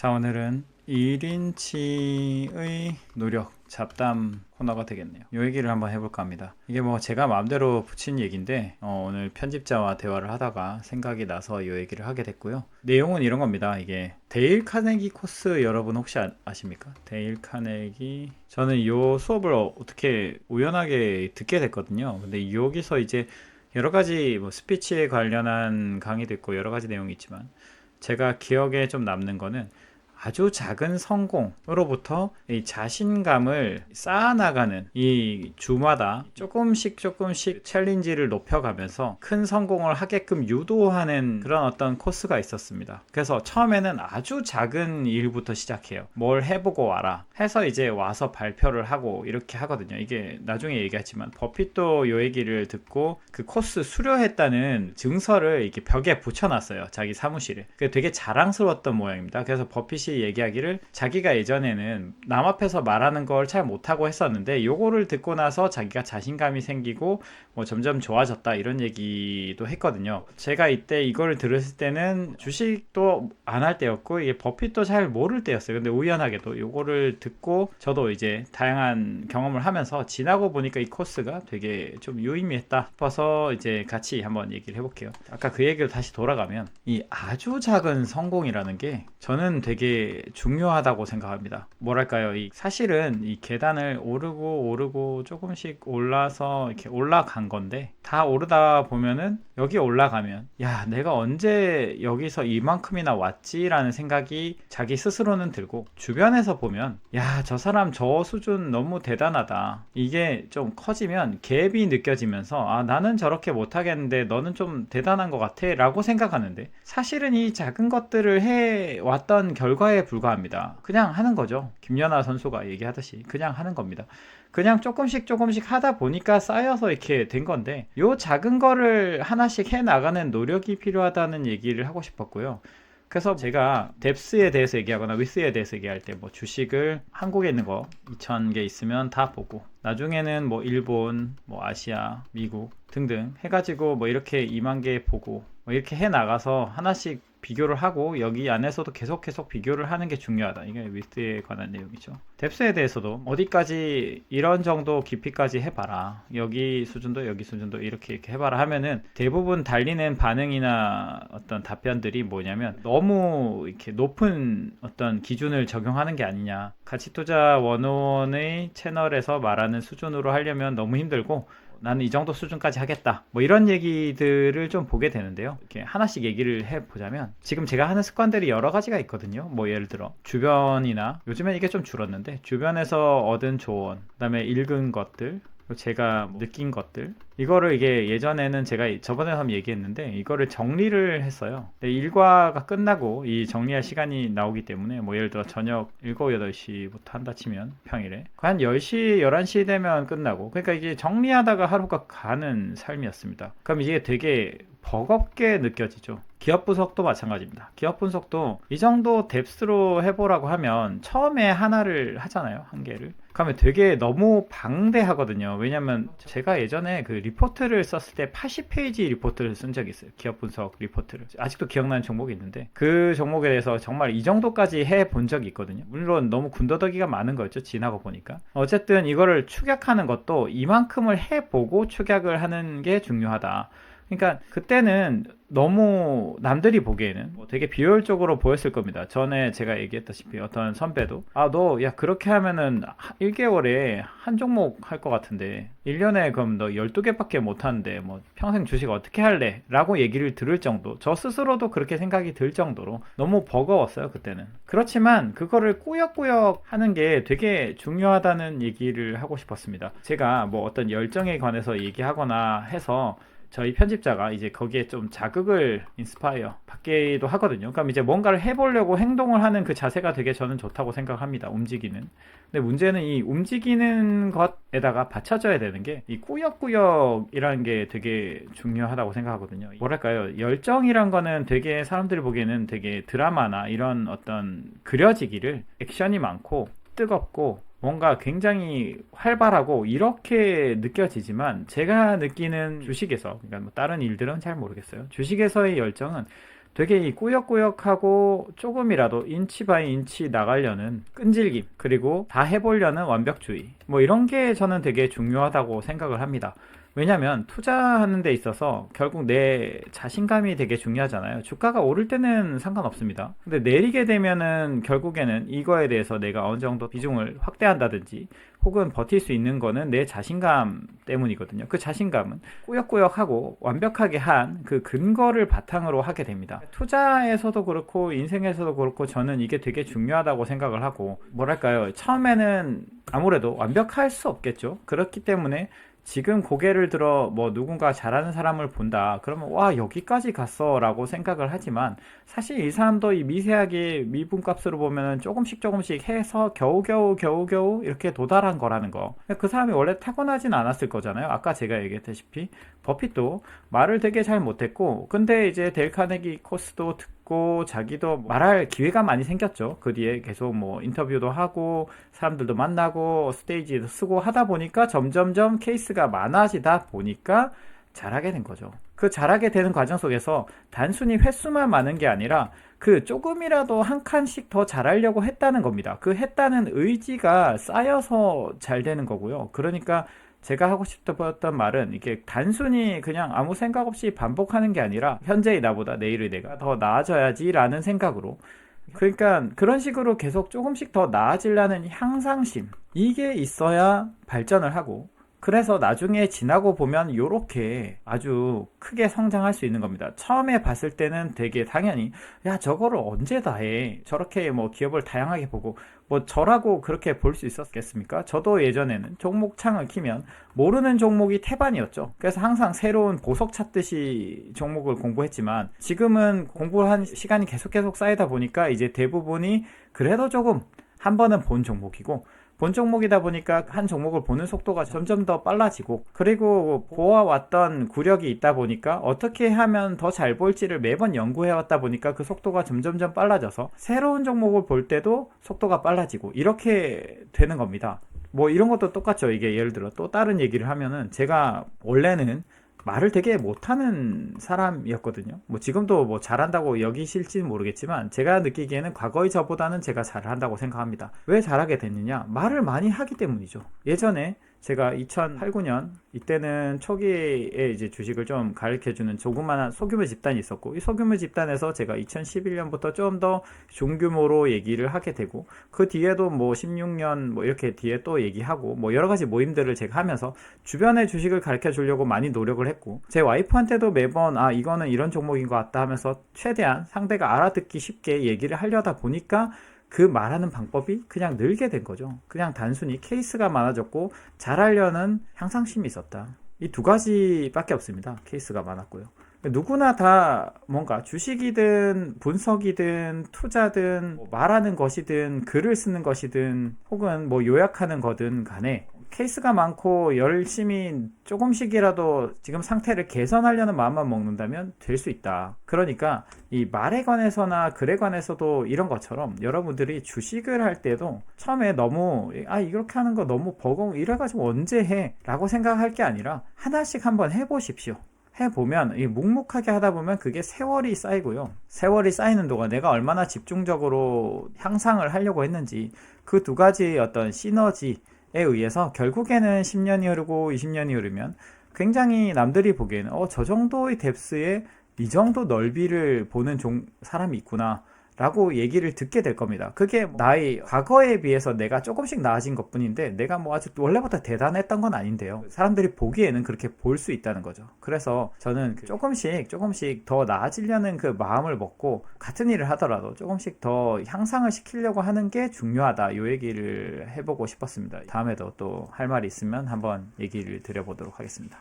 자, 오늘은 1인치의 노력 잡담 코너가 되겠네요. 이 얘기를 한번 해볼까 합니다. 이게 뭐 제가 마음대로 붙인 얘기인데 오늘 편집자와 대화를 하다가 생각이 나서 이 얘기를 하게 됐고요. 내용은 이런 겁니다. 이게 데일 카네기 코스 여러분 혹시 아십니까? 데일 카네기, 저는 이 수업을 어떻게 우연하게 듣게 됐거든요. 근데 여기서 이제 여러 가지 뭐 스피치에 관련한 강의도 있고 여러 가지 내용이 있지만, 제가 기억에 좀 남는 거는 아주 작은 성공으로부터 이 자신감을 쌓아나가는, 이 주마다 조금씩 챌린지를 높여가면서 큰 성공을 하게끔 유도하는 그런 어떤 코스가 있었습니다. 그래서 처음에는 아주 작은 일부터 시작해요. 뭘 해보고 와라 해서 이제 와서 발표를 하고 이렇게 하거든요. 이게 나중에 얘기하지만 버핏도 이 얘기를 듣고 그 코스 수료했다는 증서를 이렇게 벽에 붙여놨어요. 자기 사무실에. 그게 되게 자랑스러웠던 모양입니다. 그래서 버핏이 얘기하기를 자기가 예전에는 남 앞에서 말하는 걸 잘 못하고 했었는데 요거를 듣고 나서 자기가 자신감이 생기고 뭐 점점 좋아졌다, 이런 얘기도 했거든요. 제가 이때 이걸 들었을 때는 주식도 안 할 때였고 이게 버핏도 잘 모를 때였어요. 근데 우연하게도 요거를 듣고 저도 이제 다양한 경험을 하면서 지나고 보니까 이 코스가 되게 좀 유의미했다 싶어서 이제 같이 한번 얘기를 해볼게요. 아까 그 얘기로 다시 돌아가면 이 아주 작은 성공이라는 게 저는 되게 중요하다고 생각합니다. 뭐랄까요, 사실은 이 계단을 오르고 조금씩 올라서 이렇게 올라간 건데, 다 오르다 보면은 여기 올라가면 야, 내가 언제 여기서 이만큼이나 왔지라는 생각이 자기 스스로는 들고, 주변에서 보면 야, 저 사람 저 수준 너무 대단하다, 이게 좀 커지면 갭이 느껴지면서 아, 나는 저렇게 못하겠는데 너는 좀 대단한 것 같아 라고 생각하는데, 사실은 이 작은 것들을 해왔던 결과에 불과합니다. 그냥 하는 거죠. 김연아 선수가 얘기하듯이 그냥 하는 겁니다. 그냥 조금씩 하다 보니까 쌓여서 이렇게 된 건데, 요 작은 거를 하나씩 해 나가는 노력이 필요하다는 얘기를 하고 싶었고요. 그래서 제가 뎁스에 대해서 얘기하거나 위스에 대해서 얘기할 때 뭐 주식을 한국에 있는 거 2,000개 있으면 다 보고, 나중에는 뭐 일본, 뭐 아시아, 미국 등등 해가지고 뭐 이렇게 2만 개 보고 뭐 이렇게 해 나가서 하나씩 비교를 하고, 여기 안에서도 계속 비교를 하는 게 중요하다. 이게 위스에 관한 내용이죠. 뎁스에 대해서도 어디까지 이런 정도 깊이까지 해봐라, 여기 수준도 여기 수준도 이렇게 해봐라 하면은 대부분 달리는 반응이나 어떤 답변들이 뭐냐면, 너무 이렇게 높은 어떤 기준을 적용하는 게 아니냐, 가치투자 101의 채널에서 말하는 수준으로 하려면 너무 힘들고 나는 이 정도 수준까지 하겠다, 뭐 이런 얘기들을 좀 보게 되는데요. 이렇게 하나씩 얘기를 해보자면, 지금 제가 하는 습관들이 여러 가지가 있거든요. 뭐 예를 들어 주변이나, 요즘엔 이게 좀 줄었는데 주변에서 얻은 조언, 그 다음에 읽은 것들, 제가 느낀 것들, 이거를, 이게 예전에는 제가 저번에 한번 얘기했는데 이거를 정리를 했어요. 근데 일과가 끝나고 이 정리할 시간이 나오기 때문에, 뭐 예를 들어 저녁 7, 8시부터 한다 치면 평일에 한 10시, 11시 되면 끝나고, 그러니까 이게 정리하다가 하루가 가는 삶이었습니다. 그럼 이게 되게 버겁게 느껴지죠. 기업 분석도 마찬가지입니다. 기업 분석도 이 정도 뎁스로 해보라고 하면 처음에 하나를 하잖아요. 한 개를. 그러면 되게 너무 방대하거든요. 왜냐면 제가 예전에 그 리포트를 썼을 때 80페이지 리포트를 쓴 적이 있어요. 기업 분석 리포트를. 아직도 기억나는 종목이 있는데 그 종목에 대해서 정말 이 정도까지 해본 적이 있거든요. 물론 너무 군더더기가 많은 거였죠. 지나고 보니까. 어쨌든 이거를 축약하는 것도 이만큼을 해보고 축약을 하는 게 중요하다. 그러니까 그때는 너무 남들이 보기에는 뭐 되게 비효율적으로 보였을 겁니다. 전에 제가 얘기했다시피 어떤 선배도 너 야 그렇게 하면은 1개월에 한 종목 할 것 같은데 1년에 그럼 너 12개밖에 못 하는데 뭐 평생 주식 어떻게 할래? 라고 얘기를 들을 정도, 저 스스로도 그렇게 생각이 들 정도로 너무 버거웠어요 그때는. 그렇지만 그거를 꾸역꾸역 하는 게 되게 중요하다는 얘기를 하고 싶었습니다. 제가 뭐 어떤 열정에 관해서 얘기하거나 해서 저희 편집자가 이제 거기에 좀 자극을 인스파이어 받기도 하거든요. 그럼 이제 뭔가를 해보려고 행동을 하는 그 자세가 되게 저는 좋다고 생각합니다. 움직이는. 근데 문제는 이 움직이는 것에다가 받쳐줘야 되는 게 이 꾸역꾸역이라는 게 되게 중요하다고 생각하거든요. 뭐랄까요, 열정이란 거는 되게 사람들이 보기에는 되게 드라마나 이런 어떤 그려지기를 액션이 많고 뜨겁고 뭔가 굉장히 활발하고 이렇게 느껴지지만, 제가 느끼는 주식에서, 그러니까 뭐 다른 일들은 잘 모르겠어요. 주식에서의 열정은 되게 이 꾸역꾸역하고 조금이라도 인치 바이 인치 나가려는 끈질김, 그리고 다 해보려는 완벽주의, 뭐 이런 게 저는 되게 중요하다고 생각을 합니다. 왜냐면 투자하는 데 있어서 결국 내 자신감이 되게 중요하잖아요. 주가가 오를 때는 상관없습니다. 근데 내리게 되면은 결국에는 이거에 대해서 내가 어느 정도 비중을 확대한다든지 혹은 버틸 수 있는 거는 내 자신감 때문이거든요. 그 자신감은 꾸역꾸역하고 완벽하게 한 그 근거를 바탕으로 하게 됩니다. 투자에서도 그렇고 인생에서도 그렇고 저는 이게 되게 중요하다고 생각을 하고, 뭐랄까요, 처음에는 아무래도 완벽할 수 없겠죠. 그렇기 때문에 지금 고개를 들어 뭐 누군가 잘하는 사람을 본다 그러면 와 여기까지 갔어 라고 생각을 하지만, 사실 이 사람도 이 미세하게 미분값으로 보면은 조금씩 해서 겨우겨우 이렇게 도달한 거라는 거. 그 사람이 원래 타고나진 않았을 거잖아요. 아까 제가 얘기했다시피 버핏도 말을 되게 잘 못했고, 근데 이제 델 카네기 코스도 듣고 자기도 말할 기회가 많이 생겼죠. 그 뒤에 계속 뭐 인터뷰도 하고 사람들도 만나고 스테이지도 쓰고 하다 보니까 점점점 케이스가 많아지다 보니까 잘하게 된 거죠. 그 잘하게 되는 과정 속에서 단순히 횟수만 많은 게 아니라 그 조금이라도 한 칸씩 더 잘하려고 했다는 겁니다. 그 했다는 의지가 쌓여서 잘 되는 거고요. 그러니까 제가 하고 싶었던 말은 이게 단순히 그냥 아무 생각 없이 반복하는 게 아니라 현재의 나보다 내일의 내가 더 나아져야지 라는 생각으로, 그러니까 그런 식으로 계속 조금씩 더 나아지려는 향상심, 이게 있어야 발전을 하고, 그래서 나중에 지나고 보면 요렇게 아주 크게 성장할 수 있는 겁니다. 처음에 봤을 때는 되게 당연히 야 저거를 언제 다 해, 저렇게 뭐 기업을 다양하게 보고 뭐 저라고 그렇게 볼 수 있었겠습니까? 저도 예전에는 종목창을 키면 모르는 종목이 태반이었죠. 그래서 항상 새로운 보석 찾듯이 종목을 공부했지만, 지금은 공부한 시간이 계속 쌓이다 보니까 이제 대부분이 그래도 조금 한 번은 본 종목이고, 본 종목이다 보니까 한 종목을 보는 속도가 점점 더 빨라지고, 그리고 보아왔던 구력이 있다 보니까 어떻게 하면 더 잘 볼지를 매번 연구해왔다 보니까 그 속도가 점점점 빨라져서 새로운 종목을 볼 때도 속도가 빨라지고 이렇게 되는 겁니다. 뭐 이런 것도 똑같죠. 이게 예를 들어 또 다른 얘기를 하면은, 제가 원래는 말을 되게 못하는 사람이었거든요. 뭐 지금도 뭐 잘한다고 여기실지는 모르겠지만 제가 느끼기에는 과거의 저보다는 제가 잘한다고 생각합니다. 왜 잘하게 됐느냐? 말을 많이 하기 때문이죠. 예전에 제가 2008, 9년 이때는 초기에 이제 주식을 좀 가르쳐주는 조그마한 소규모 집단이 있었고, 이 소규모 집단에서 제가 2011년부터 좀 더 중규모로 얘기를 하게 되고, 그 뒤에도 뭐 16년 뭐 이렇게 뒤에 또 얘기하고 뭐 여러 가지 모임들을 제가 하면서 주변에 주식을 가르쳐 주려고 많이 노력을 했고, 제 와이프한테도 매번 아 이거는 이런 종목인 것 같다 하면서 최대한 상대가 알아듣기 쉽게 얘기를 하려다 보니까 그 말하는 방법이 그냥 늘게 된 거죠. 그냥 단순히 케이스가 많아졌고 잘하려는 향상심이 있었다. 이 두 가지밖에 없습니다. 케이스가 많았고요. 누구나 다 뭔가 주식이든 분석이든 투자든 뭐 말하는 것이든 글을 쓰는 것이든 혹은 뭐 요약하는 거든 간에 케이스가 많고 열심히 조금씩이라도 지금 상태를 개선하려는 마음만 먹는다면 될 수 있다. 그러니까 이 말에 관해서나 글에 관해서도 이런 것처럼 여러분들이 주식을 할 때도 처음에 너무 이렇게 하는 거 너무 버거워 이래가지고 언제 해? 라고 생각할 게 아니라 하나씩 한번 해보십시오. 해보면 묵묵하게 하다 보면 그게 세월이 쌓이고요. 세월이 쌓이는 동안 내가 얼마나 집중적으로 향상을 하려고 했는지, 그 두 가지의 어떤 시너지에 의해서 결국에는 10년이 흐르고 20년이 흐르면 굉장히 남들이 보기에는 저 정도의 뎁스에 이 정도 넓이를 보는 사람이 있구나 라고 얘기를 듣게 될 겁니다. 그게 나의 과거에 비해서 내가 조금씩 나아진 것 뿐인데 내가 뭐 아주 원래부터 대단했던 건 아닌데요. 사람들이 보기에는 그렇게 볼 수 있다는 거죠. 그래서 저는 조금씩 더 나아지려는 그 마음을 먹고 같은 일을 하더라도 조금씩 더 향상을 시키려고 하는 게 중요하다. 이 얘기를 해보고 싶었습니다. 다음에도 또 할 말이 있으면 한번 얘기를 드려보도록 하겠습니다.